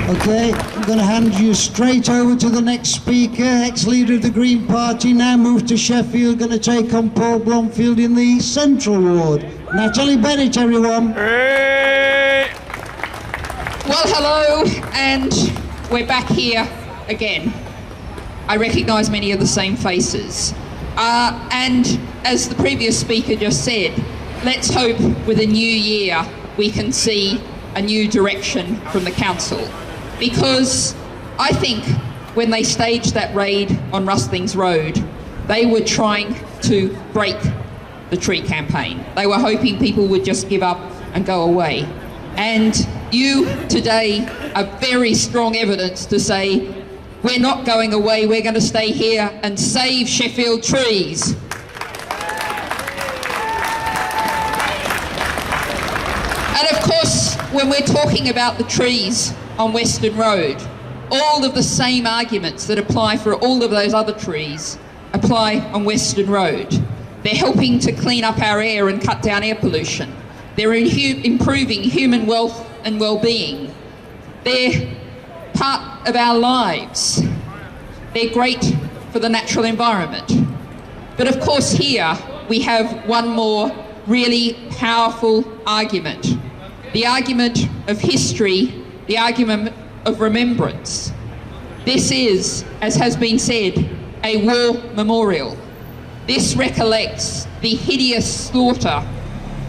Okay, I'm going to hand you straight over to the next speaker, ex-leader of the Green Party, now moved to Sheffield, going to take on Paul Blomfield in the Central Ward. Natalie Bennett, everyone. Hey. Well, hello, and we're back here again. I recognise many of the same faces. And as the previous speaker just said, let's hope with a new year we can see a new direction from the council. Because I think when they staged that raid on Wstern Road, they were trying to break the tree campaign. They were hoping people would just give up and go away. And you today are very strong evidence to say, we're not going away, we're going to stay here and save Sheffield trees. And of course, when we're talking about the trees on Wstern Road, all of the same arguments that apply for all of those other trees apply on Wstern Road. They're helping to clean up our air and cut down air pollution. They're improving human wealth and well-being. They're part of our lives. They're great for the natural environment. But of course here we have one more really powerful argument. The argument of history, the argument of remembrance. This is, as has been said, a war memorial. This recollects the hideous slaughter,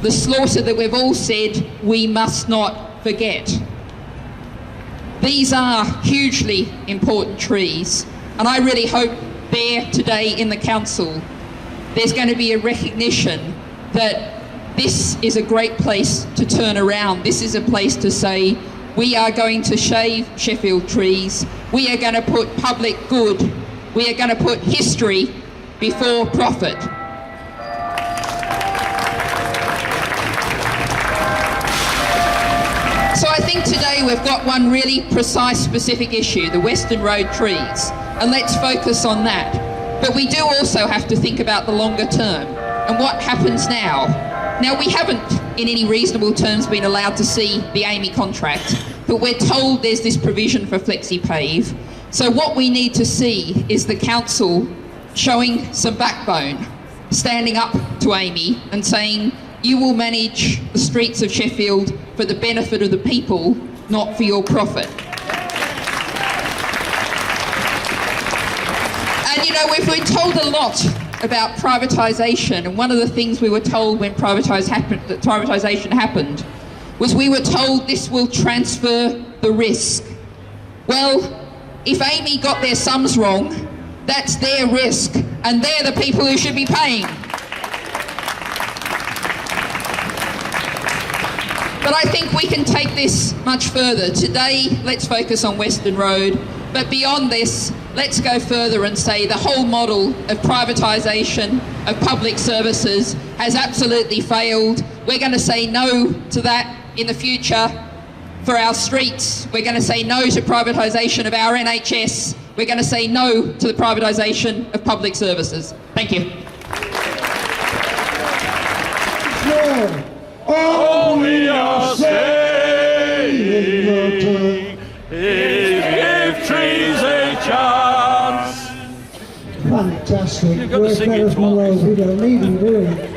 the slaughter that we've all said we must not forget. These are hugely important trees, and I really hope there today in the council there's going to be a recognition that this is a great place to turn around. This is a place to say, we are going to shave Sheffield trees. We are going to put public good. We are going to put history before profit. So I think today we've got one really precise, specific issue, the Wstern Road trees, and let's focus on that. But we do also have to think about the longer term and what happens now. Now, we haven't, in any reasonable terms, been allowed to see the AAMI contract, but we're told there's this provision for FlexiPave. So what we need to see is the council showing some backbone, standing up to AAMI and saying, you will manage the streets of Sheffield for the benefit of the people, not for your profit. And you know, we're told a lot about privatisation, and one of the things we were told when privatisation happened was we were told this will transfer the risk. Well, if AAMI got their sums wrong, that's their risk, and they're the people who should be paying. But I think we can take this much further. Today, let's focus on Wstern Road, but beyond this, let's go further and say the whole model of privatisation of public services has absolutely failed. We're going to say no to that in the future for our streets. We're going to say no to privatisation of our NHS. We're going to say no to the privatisation of public services. Thank you. All we are saying is give trees a chance. Fantastic. You've got to sing it twice. We don't need them, do we?